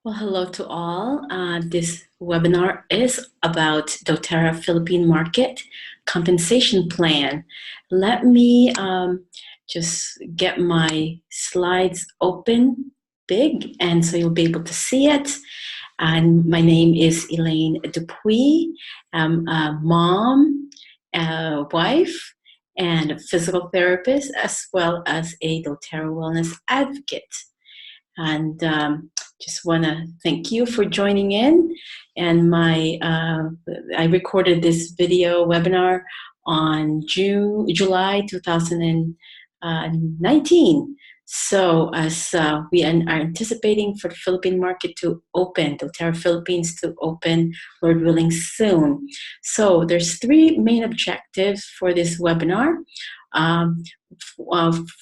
Well, hello to all. This webinar is about dōTERRA Philippine Market Compensation Plan. Let me just get my slides open big, and so you'll be able to see it. And my name is Elaine Dupuy. I'm a mom, a wife, and a physical therapist, as well as a dōTERRA wellness advocate. And just want to thank you for joining in. And I recorded this video webinar on July 2019. So as we are anticipating for the Philippine market to open, dōTERRA Philippines to open, Lord willing, soon. So there's three main objectives for this webinar.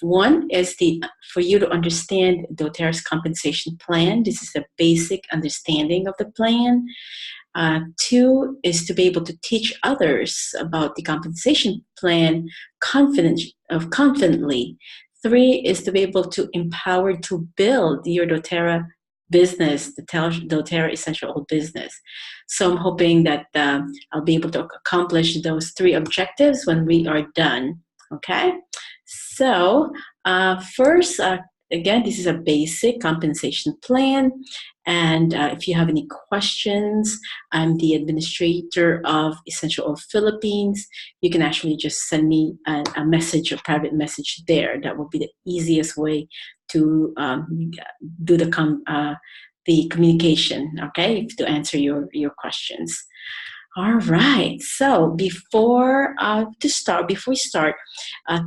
One is for you to understand dōTERRA's compensation plan. This is a basic understanding of the plan. Two is to be able to teach others about the compensation plan confidently. Three is to be able to empower to build your dōTERRA business, the dōTERRA Essential Oil business. So I'm hoping that I'll be able to accomplish those three objectives when we are done. Okay, so first, again, this is a basic compensation plan. And if you have any questions, I'm the administrator of Essential Oil Philippines. You can actually just send me a message, a private message there. That will be the easiest way to do the communication, okay, to answer your questions. All right, so before we start,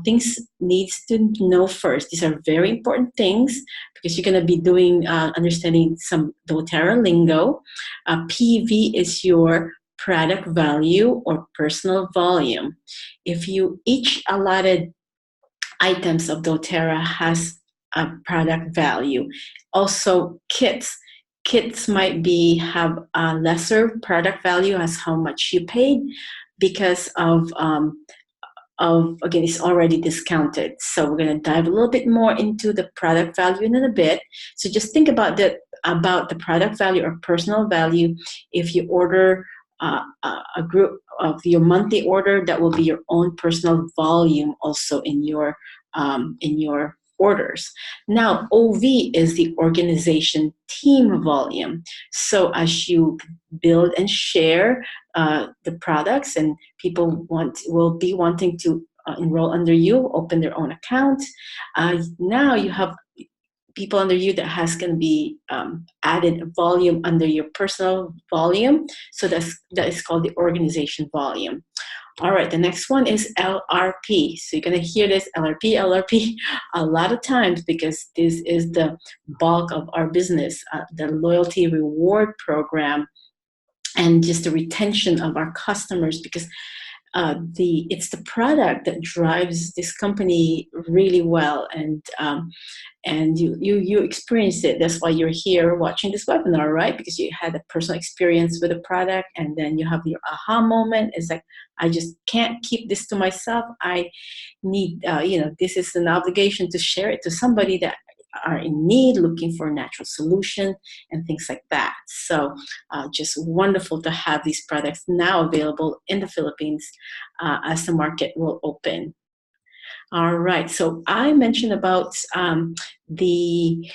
things needs to know first. These are very important things because you're going to be doing understanding some dōTERRA lingo. PV is your product value or personal volume. If you each allotted items of dōTERRA has a product value. Also, kits might have a lesser product value as how much you paid because of again, it's already discounted. So we're going to dive a little bit more into the product value in a bit. So just think about the product value or personal value. If you order a group of your monthly order, that will be your own personal volume also in your orders. Now, OV is the organization team volume. So as you build and share the products, and people will be wanting to enroll under you, open their own account. Now you have people under you that going to be added volume under your personal volume. So that is called the organization volume. All right, the next one is LRP. So you're going to hear this LRP a lot of times because this is the bulk of our business, the loyalty reward program, and just the retention of our customers, because it's the product that drives this company really well, and you experience it. That's why you're here watching this webinar, right? Because you had a personal experience with the product, and then you have your aha moment. It's like, I just can't keep this to myself. I need, this is an obligation to share it to somebody that are in need, looking for a natural solution and things like that. So just wonderful to have these products now available in the Philippines as the market will open. All right, so I mentioned about the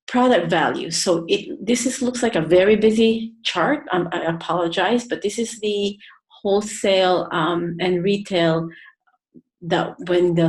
product value. So looks like a very busy chart. I apologize, but this is the wholesale and retail that when the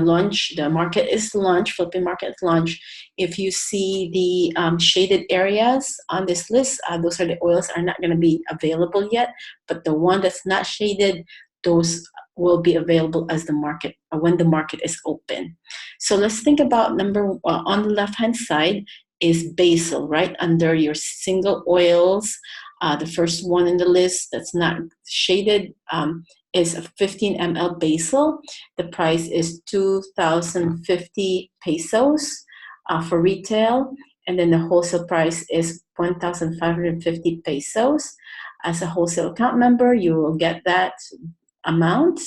market is launched, Philippine market is launched, if you see the shaded areas on this list, those are the oils are not going to be available yet, but the one that's not shaded, those will be available as the market when the market is open. So let's think about on the left hand side is basil, right under your single oils. The first one in the list that's not shaded is a 15 ml basil. The price is 2,050 pesos for retail, and then the wholesale price is 1,550 pesos. As a wholesale account member, you will get that amount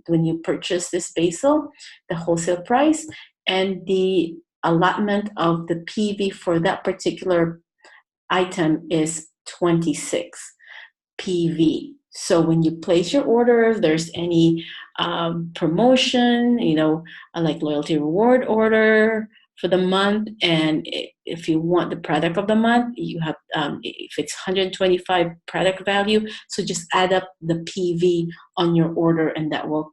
when you purchase this basil, the wholesale price, and the allotment of the PV for that particular item is 26 PV. So when you place your order, if there's any promotion, like loyalty reward order for the month, and if you want the product of the month, you have if it's 125 product value, so just add up the PV on your order, and that will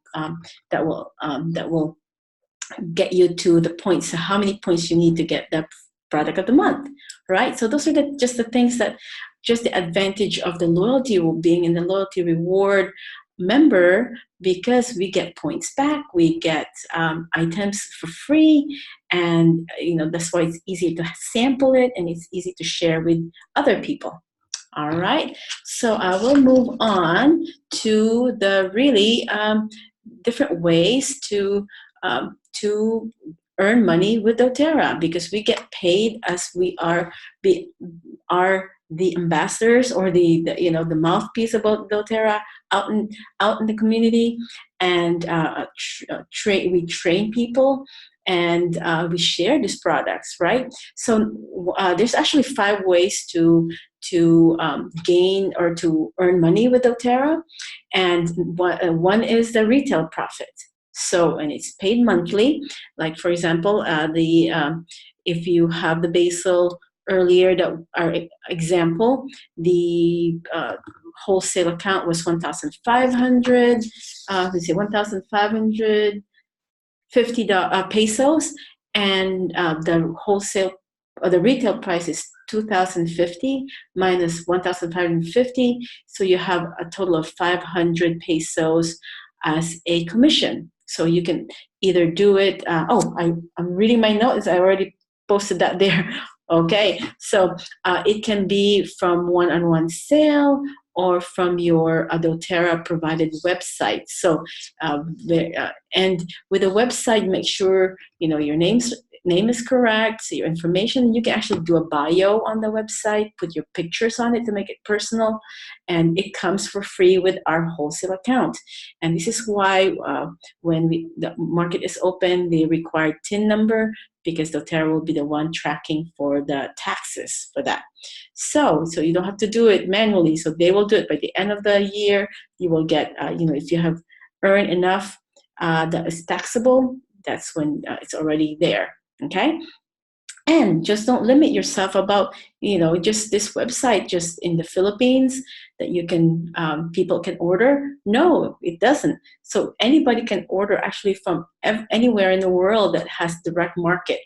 get you to the points, how many points you need to get the product of the month, right? So those are just the things that, just the advantage of the loyalty, being in the loyalty reward member, because we get points back, we get items for free, and that's why it's easy to sample it, and it's easy to share with other people. All right, so I will move on to the really different ways to earn money with dōTERRA, because we get paid as we are the ambassadors, or the mouthpiece about dōTERRA out in the community, and we train people, and we share these products, right? So there's actually 5 ways to gain or to earn money with dōTERRA, and one is the retail profit. So, and it's paid monthly. Like, for example, if you have the basil earlier, our example, the wholesale account was 1,500. Let's see, 1,550 pesos, and the retail price is 2,050 minus 1,550. So you have a total of 500 pesos as a commission. So you can either do it. I'm reading my notes. I already posted that there. Okay, so it can be from one-on-one sale, or from your dōTERRA provided website. So, and with a website, make sure your name is correct, so your information. You can actually do a bio on the website, put your pictures on it to make it personal, and it comes for free with our wholesale account. And this is why when the market is open, they require TIN number, because dōTERRA will be the one tracking for the taxes for that. So you don't have to do it manually. So they will do it by the end of the year. You will get, if you have earned enough that is taxable, that's when it's already there. Okay. And just don't limit yourself about, just this website, just in the Philippines, that you can, people can order. No, it doesn't. So anybody can order actually from anywhere in the world that has direct market,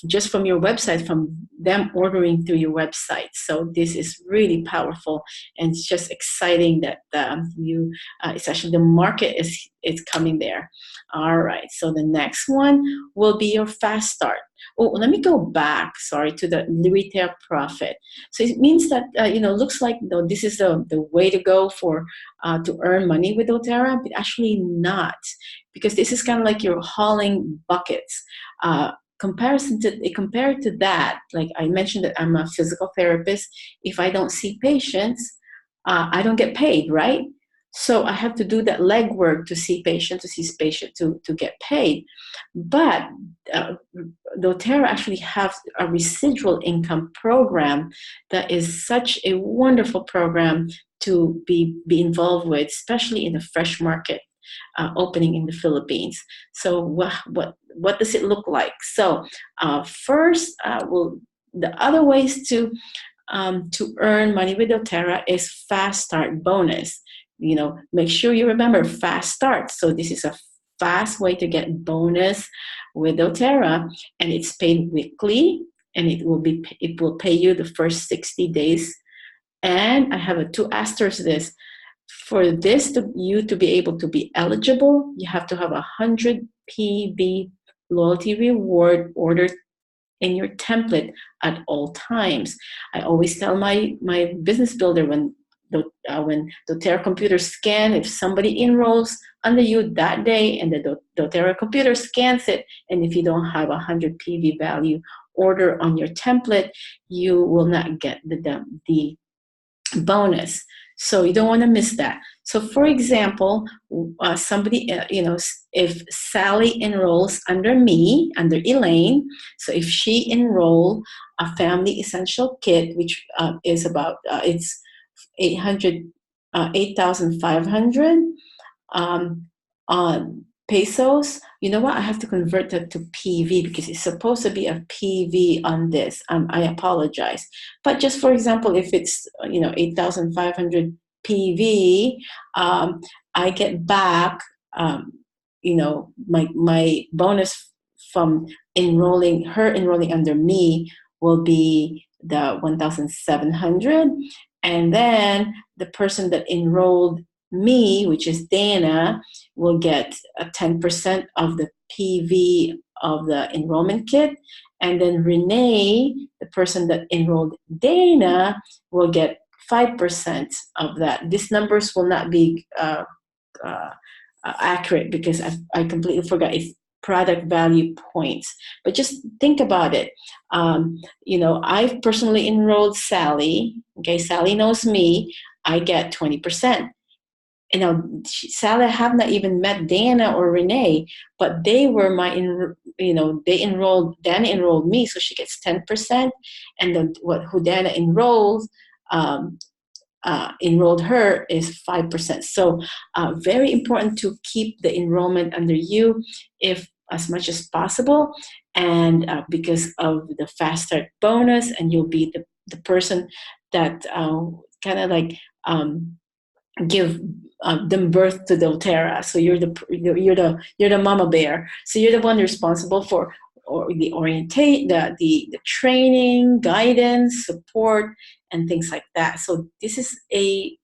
just from your website, from them ordering through your website. So this is really powerful, and it's just exciting that it's actually the market is coming there. All right. So the next one will be your fast start. Oh, let me go back, sorry, to the retail profit. So it means that, looks like this is the way to go for to earn money with dōTERRA, but actually not, because this is kind of like you're hauling buckets. Compared to that, like I mentioned that I'm a physical therapist. If I don't see patients, I don't get paid, right? So I have to do that legwork to see patient to get paid. But dōTERRA actually has a residual income program that is such a wonderful program to be involved with, especially in the fresh market opening in the Philippines. So what does it look like? So first, the other ways to earn money with dōTERRA is fast start bonus. Make sure you remember fast start. So this is a fast way to get bonus with dōTERRA, and it's paid weekly, and it will pay you the first 60 days. And I have a 2 asterisks this. For this to be able to be eligible, you have to have 100 PV loyalty reward ordered in your template at all times. I always tell my business builder, when dōTERRA computer scan, if somebody enrolls under you that day and the dōTERRA computer scans it, and if you don't have 100 PV value order on your template, you will not get the bonus. So you don't want to miss that. So for example, somebody, if Sally enrolls under me, under Elaine, so if she enroll a family essential kit, which is about, it's 800, 8,500 um, pesos. You know what? I have to convert that to PV because it's supposed to be a PV on this. I apologize. But just for example, if it's 8,500 PV, I get back my bonus from enrolling under me will be the 1,700, and then the person that enrolled me, which is Dana, will get a 10% of the PV of the enrollment kit. And then Renee, the person that enrolled Dana, will get 5% of that. These numbers will not be accurate because I completely forgot. It's product value points. But just think about it. I've personally enrolled Sally. Okay, Sally knows me. I get 20%. Sally, I have not even met Dana or Renee, but they were Dana enrolled me, so she gets 10%, and then who Dana enrolled her is 5%. So very important to keep the enrollment under you if as much as possible, and because of the fast start bonus, and you'll be the person that kind of like give them birth to dōTERRA. So you're the mama bear. So you're the one responsible for the training, guidance, support, and things like that. So this is a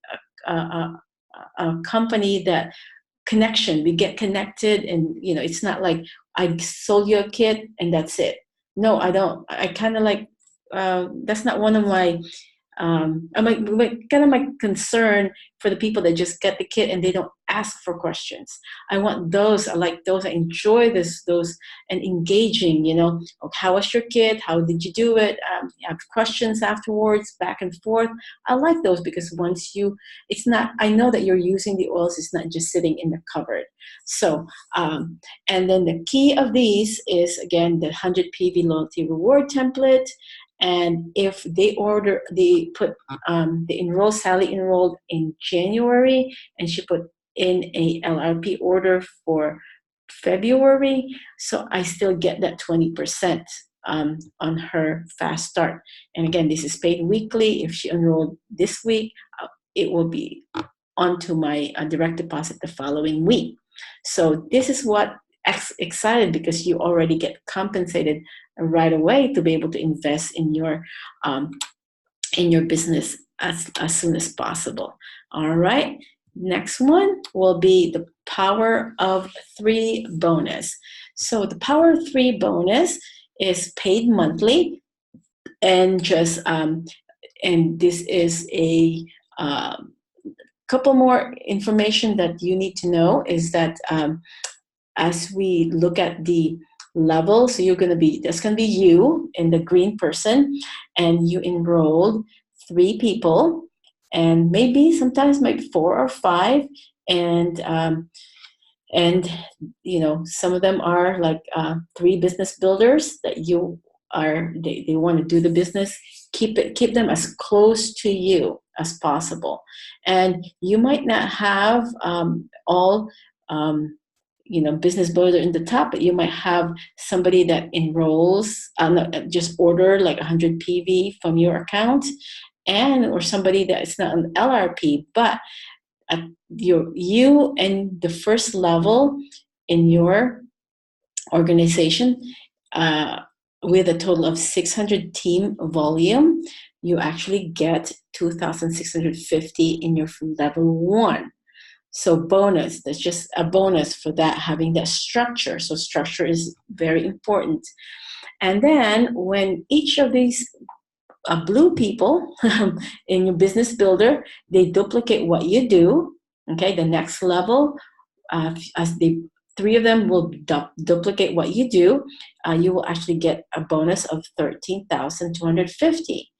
company that connection. We get connected, and it's not like I sold you a kit and that's it. No, I don't. I kind of like that's not one of my my concern for the people that just get the kit and they don't ask for questions. I want those. I like those. I enjoy those and engaging. How was your kit? How did you do it? You have questions afterwards, back and forth. I like those because it's not. I know that you're using the oils. It's not just sitting in the cupboard. So, and then the key of these is again the 100 PV loyalty reward template. And if they Sally enrolled in January, and she put in a LRP order for February, so I still get that 20% on her fast start. And again, this is paid weekly. If she enrolled this week, it will be onto my direct deposit the following week. So this is what excited because you already get compensated right away to be able to invest in your business as soon as possible. All right. Next one will be the Power of 3 bonus. So the Power of 3 bonus is paid monthly, and just and this is a couple more information that you need to know is that as we look at the level, so that's going to be you and the green person, and you enrolled 3 people, and maybe sometimes maybe 4 or 5, and some of them are like 3 business builders that they want to do the business. Keep them as close to you as possible, and you might not have all business builder in the top, but you might have somebody that enrolls, just order like 100 PV from your account, or somebody that is not an LRP, but you and the first level in your organization with a total of 600 team volume, you actually get 2,650 in your level 1. So bonus, that's just a bonus for that, having that structure. So structure is very important. And then when each of these blue people in your business builder, they duplicate what you do, okay, the next level, as the 3 of them will duplicate what you do, you will actually get a bonus of 13,250.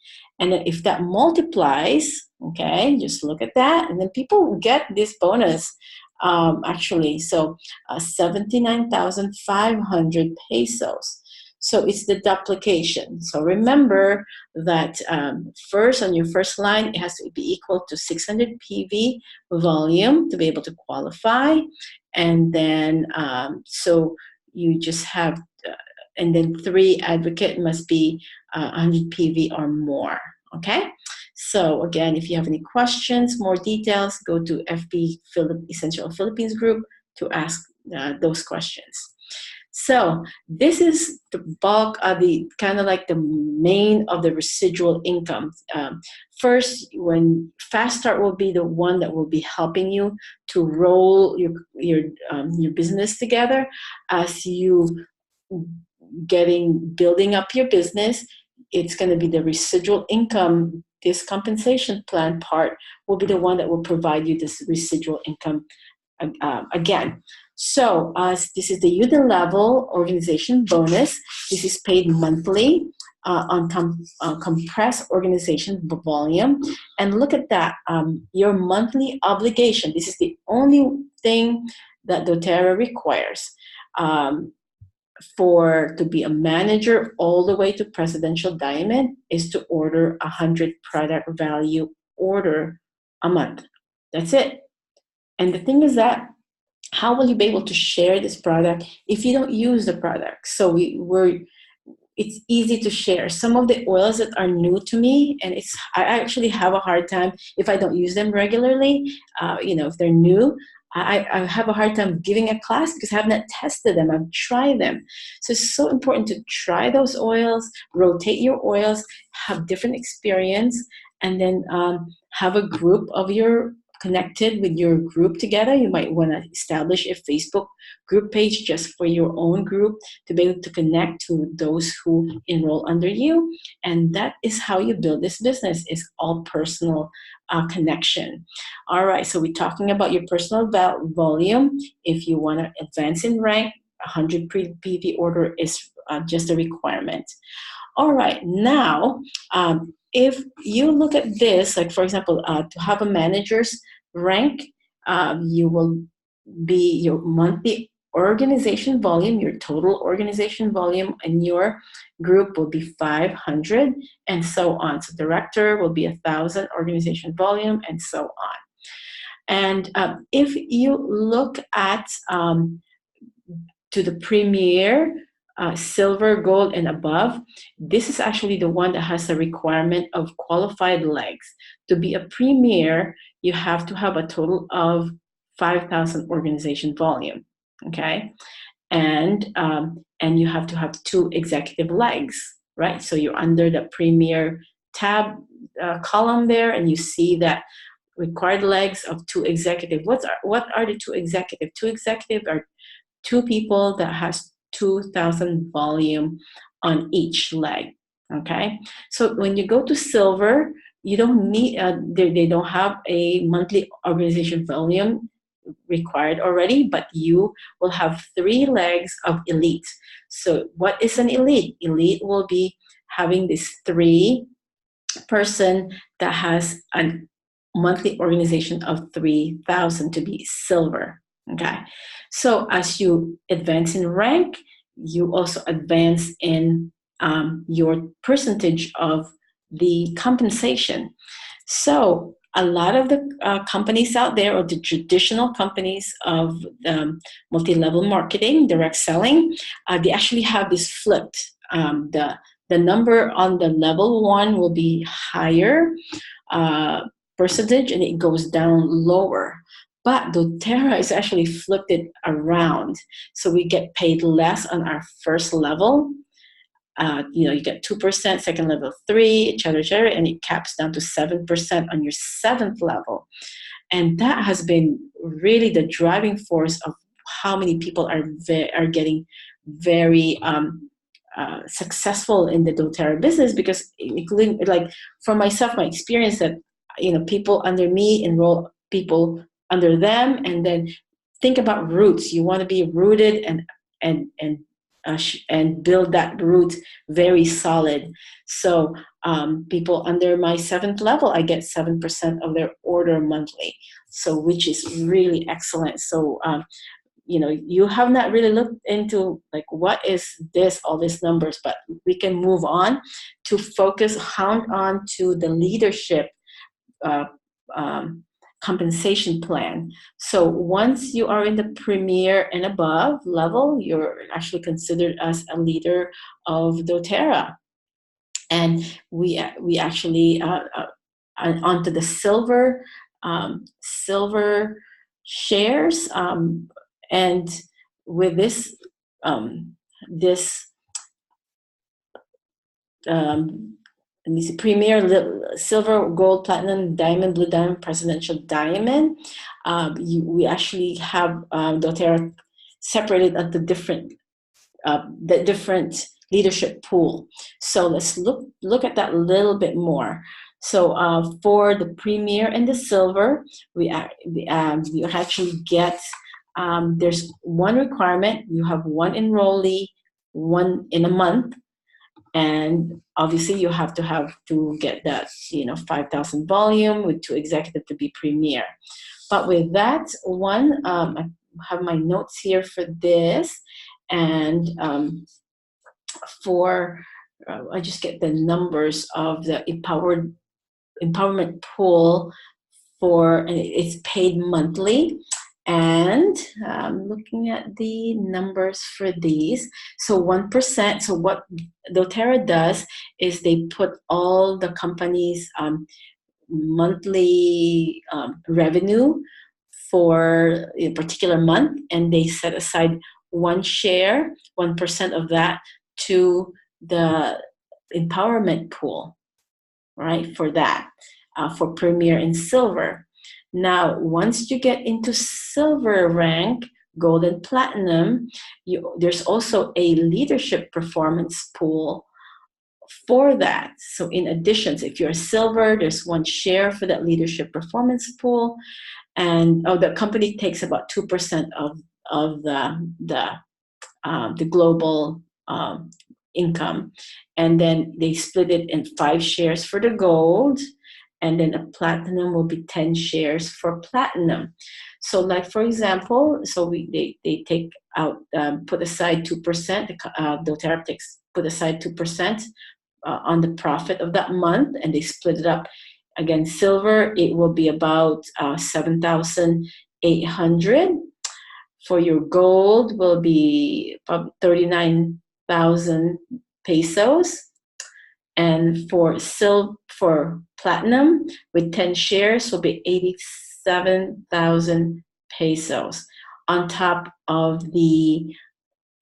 And then if that multiplies, okay, just look at that. And then people get this bonus, actually. So 79,500 pesos. So it's the duplication. So remember that first, on your first line, it has to be equal to 600 PV volume to be able to qualify. And then, so you just have, and then 3 advocate must be 100 PV or more. Okay. So again, if you have any questions, more details, go to FB Essential Philippines group to ask those questions. So this is the bulk of the kind of like the main of the residual income. First, when Fast Start will be the one that will be helping you to roll your business together as you building up your business. It's going to be the residual income. This compensation plan part will be the one that will provide you this residual income again. So this is the unit level organization bonus. This is paid monthly on compressed organization volume. And look at that, your monthly obligation. This is the only thing that doTERRA requires. To be a manager all the way to presidential diamond is to order 100 product value order a month. That's it. And the thing is that how will you be able to share this product if you don't use the product? So it's easy to share. Some of the oils that are new to me, and I actually have a hard time if I don't use them regularly. If they're new, I have a hard time giving a class because I have not tested them. I've tried them. So it's so important to try those oils, rotate your oils, have different experience, and then have a group of your connected with your group together. You might want to establish a Facebook group page just for your own group to be able to connect to those who enroll under you. And that is how you build this business. It's all personal connection. All right, so we're talking about your personal volume. If you want to advance in rank, 100 PV order is just a requirement. All right, now, if you look at this, like for example, to have a manager's rank, you will be your monthly organization volume, your total organization volume in your group will be 500 and so on. So director will be 1,000 organization volume and so on. And if you look at to the premier, silver, gold, and above, this is actually the one that has a requirement of qualified legs. To be a premier, you have to have a total of 5,000 organization volume, okay? And you have to have 2 executive legs, right? So you're under the premier tab column there, and you see that required legs of 2 executive. What are the 2 executive? 2 executive are 2 people that has 2,000 volume on each leg. Okay, so when you go to silver, you don't need they don't have a monthly organization volume required already, but you will have 3 legs of elite. So what is an elite? Elite will be having this 3 person that has a monthly organization of 3,000 to be silver. Okay, so as you advance in rank, you also advance in your percentage of the compensation. So a lot of the companies out there, or the traditional companies of multi-level marketing, direct selling, they actually have this flipped. The number on the level 1 will be higher percentage, and it goes down lower. But doTERRA is actually flipped it around. So we get paid less on our first level. You get 2%, second level 3, et cetera, and it caps down to 7% on your 7th level. And that has been really the driving force of how many people are getting very successful in the doTERRA business, because including, like for myself, my experience that people under me enroll people under them, and then think about roots. You want to be rooted and and build that root very solid. So people under my 7th level, I get 7% of their order monthly. So which is really excellent. So you have not really looked into like what is this, all these numbers, but we can move on to focus, hound on to the leadership uh, um, compensation plan. So once you are in the premier and above level, you're actually considered as a leader of doTERRA. And we actually onto the silver shares, and with um, this um, let me see, premier, silver, gold, platinum, diamond, blue diamond, presidential diamond. We actually have doTERRA separated at the different leadership pool. So let's look at that a little bit more. So for the premier and the silver, we actually get, there's one requirement. You have one enrollee, one in a month, and obviously you have to get that 5,000 volume with 2 executive to be premier. But with that one, I have my notes here for this, and I just get the numbers of the empowerment pool and it's paid monthly. And I'm looking at the numbers for these. So 1%. So what doTERRA does is they put all the company's monthly revenue for a particular month, and they set aside 1% of that to the empowerment pool, right? For that, for premier and silver. Now, once you get into silver rank, gold and platinum, there's also a leadership performance pool for that. So in addition, if you're silver, there's 1 share for that leadership performance pool, and the company takes about 2% of the global income, and then they split it in 5 shares for the gold, and then a platinum will be 10 shares for platinum. So like, for example, so they take out, put aside 2%, doTERRA put aside 2% on the profit of that month, and they split it up. Again, silver, it will be about 7,800. For your gold will be about 39,000 pesos. And for platinum with 10 shares will be 87,000 pesos on top of the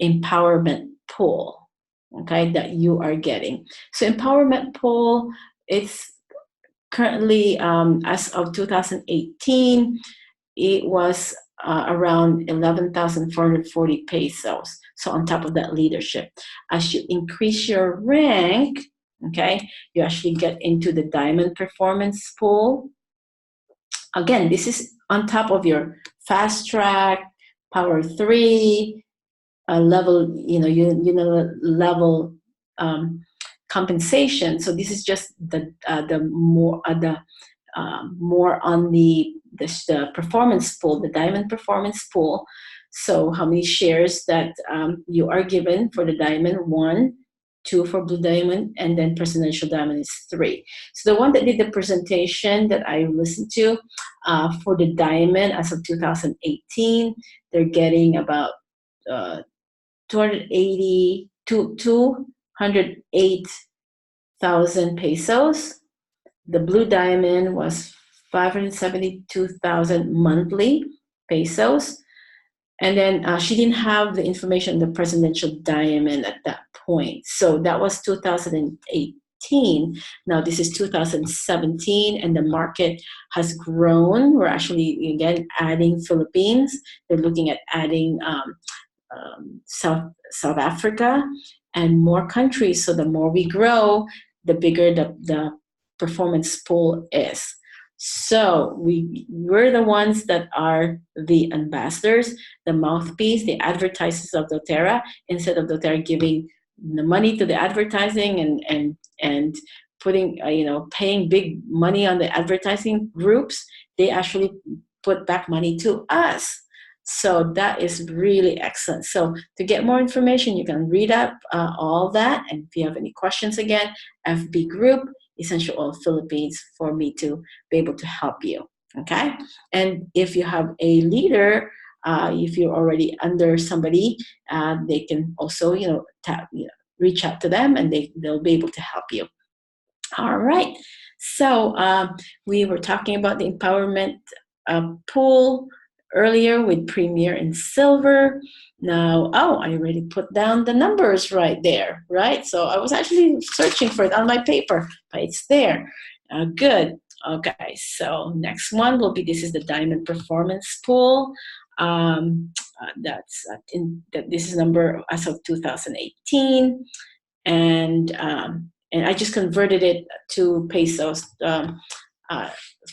empowerment pool, okay, that you are getting. So empowerment pool, it's currently, as of 2018, it was around 11,440 pesos. So on top of that leadership, as you increase your rank, okay, you actually get into the diamond performance pool. Again, this is on top of your fast track, power 3, level, level compensation. So this is just the more on the performance pool, the diamond performance pool. So how many shares that you are given for the diamond? 1, 2 for blue diamond, and then presidential diamond is 3. So the one that did the presentation that I listened to for the diamond as of 2018, they're getting about 208,000 pesos. The blue diamond was 572,000 monthly pesos. And then she didn't have the information on the presidential diamond at that point. So that was 2018. Now this is 2017, and the market has grown. We're actually, again, adding Philippines. They're looking at adding South Africa and more countries. So the more we grow, the bigger the performance pool is. So we're the ones that are the ambassadors, the mouthpiece, the advertisers of doTERRA. Instead of doTERRA giving the money to the advertising and putting paying big money on the advertising groups, they actually put back money to us. So that is really excellent. So to get more information, you can read up all that. And if you have any questions, again, FB group, Essential Oil Philippines, for me to be able to help you. Okay. And if you have a leader, if you're already under somebody, they can also, reach out to them, and they'll be able to help you. All right. So we were talking about the empowerment pool earlier with Premier and Silver. Now, I already put down the numbers right there, right? So I was actually searching for it on my paper, but it's there. Good. Okay. So next one will be, this is the Diamond Performance Pool. This is number as of 2018. And I just converted it to pesos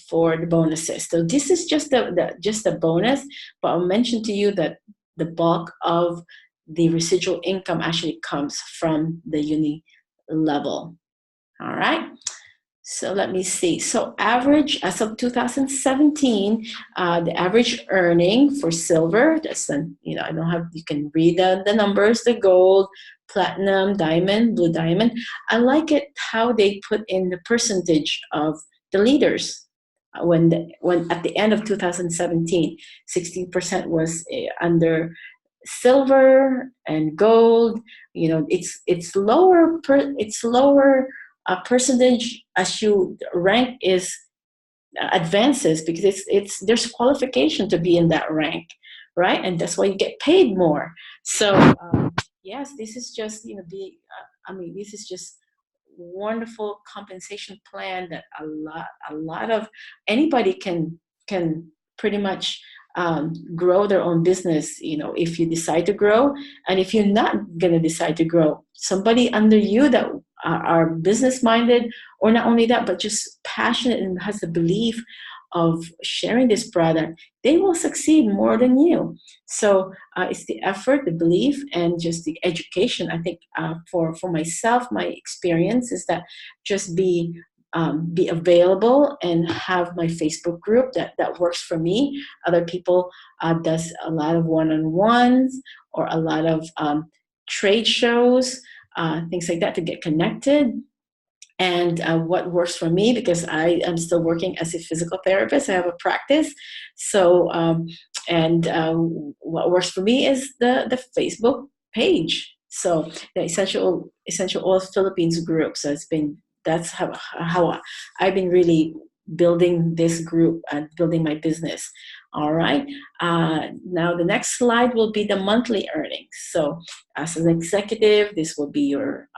for the bonuses. So this is just the bonus, but I'll mention to you that the bulk of the residual income actually comes from the uni level. All right. So let me see. So average, as of 2017, the average earning for silver, that's I don't have, you can read the numbers, the gold, platinum, diamond, blue diamond. I like it how they put in the percentage of the leaders. When at the end of 2017, 60% was under silver and gold. It's lower percentage as you rank is advances, because it's there's qualification to be in that rank, right? And that's why you get paid more. So yes, this is just this is just wonderful compensation plan that a lot of anybody can pretty much grow their own business, if you decide to grow. And if you're not going to decide to grow, somebody under you that are business minded, or not only that, but just passionate and has the belief of sharing this product, they will succeed more than you. So it's the effort, the belief, and just the education. I think for myself, my experience is that just be available and have my Facebook group that works for me. Other people does a lot of one-on-ones or a lot of trade shows, things like that, to get connected. And what works for me, because I am still working as a physical therapist, I have a practice. So, what works for me is the Facebook page. So the Essential Oil Philippines group. So that's how I've been really building this group and building my business. All right. Now the next slide will be the monthly earnings. So as an executive, this will be your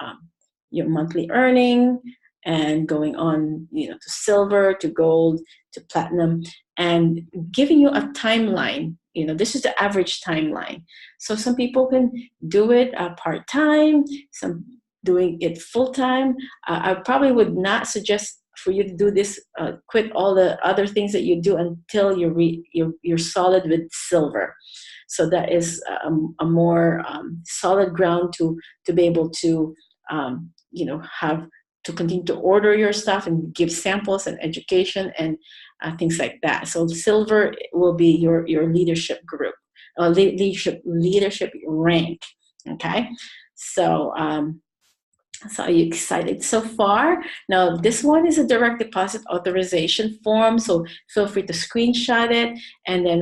monthly earning, and going on, to silver, to gold, to platinum, and giving you a timeline. This is the average timeline. So some people can do it part-time, some doing it full-time. I probably would not suggest for you to do this, quit all the other things that you do until you're solid with silver. So that is a more solid ground to be able to have to continue to order your stuff and give samples and education and things like that. So silver will be your leadership group, leadership rank. Okay, so so are you excited so far? Now, this one is a direct deposit authorization form, so feel free to screenshot it. And then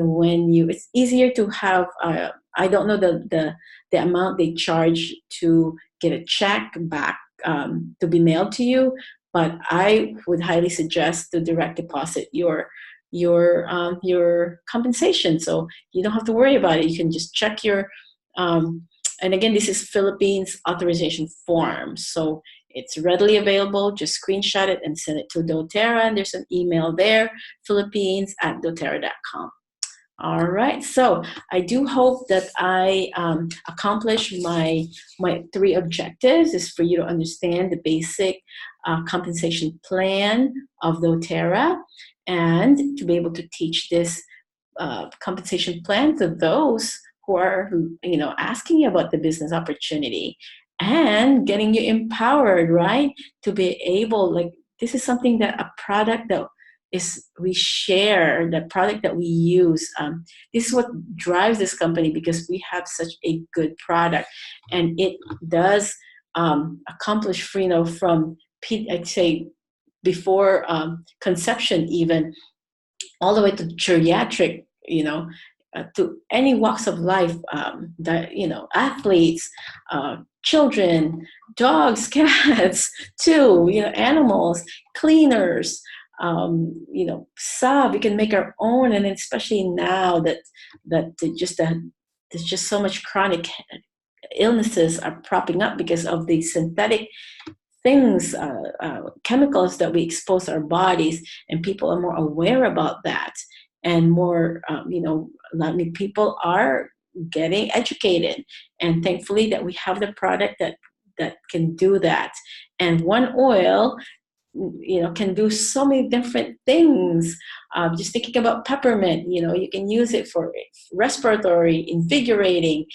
it's easier to have, I don't know the amount they charge to get a check back to be mailed to you, but I would highly suggest to direct deposit your compensation, so you don't have to worry about it. You can just check your and again, this is Philippines authorization form, so it's readily available. Just screenshot it and send it to doTERRA, and there's an email there, philippines@doterra.com. All right. So I do hope that I accomplish my three objectives. Is for you to understand the basic compensation plan of dōTERRA, and to be able to teach this compensation plan to those who are, you know, asking you about the business opportunity, and getting you empowered, right, to be able, like, this is something that a product that is we share, the product that we use. This is what drives this company, because we have such a good product, and it does accomplish, you know, from I'd say before conception, even all the way to geriatric, you know, to any walks of life, that, you know, athletes, children, dogs, cats, too, you know, animals, cleaners, you know, sub. We can make our own, and especially now that there's just so much chronic illnesses are propping up because of the synthetic things, chemicals that we expose our bodies, and people are more aware about that, and more, you know, a lot of people are getting educated, and thankfully that we have the product that can do that. And one oil, you know, can do so many different things. Just thinking about peppermint, you know, you can use it for respiratory, invigorating,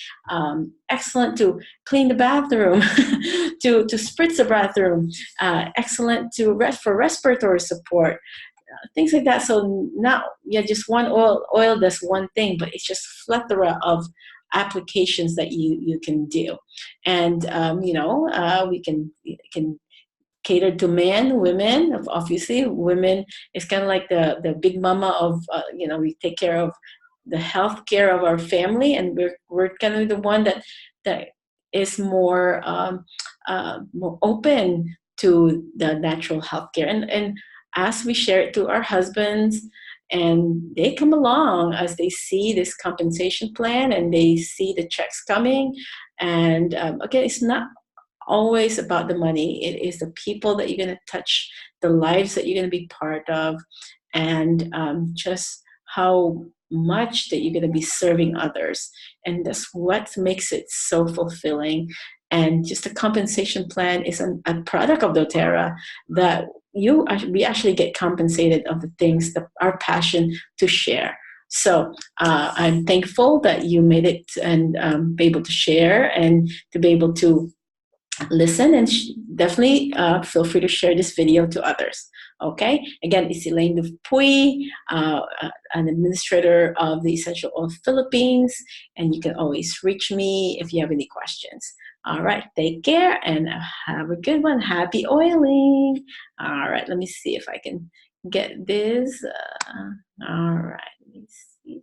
excellent to clean the bathroom, to spritz the bathroom, excellent to for respiratory support, things like that. So now, yeah, just one oil does one thing, but it's just plethora of applications that you can do. And you know, we can catered to men, women. Obviously, women is kind of like the big mama of, you know, we take care of the health care of our family, and we're kind of the one that is more open to the natural health care, and as we share it to our husbands, and they come along as they see this compensation plan and they see the checks coming. And again, it's not always about the money. It is the people that you're going to touch, the lives that you're going to be part of, and just how much that you're going to be serving others. And that's what makes it so fulfilling. And just a compensation plan is a product of dōTERRA, that we actually get compensated of the things that our passion to share. So I'm thankful that you made it, and be able to share, and to be able to listen, and definitely feel free to share this video to others. Okay, again, it's Elaine Dupuy, an administrator of the Essential Oil Philippines, and you can always reach me if you have any questions. All right, take care and have a good one. Happy oiling. All right, let me see if I can get this. All right, let me see.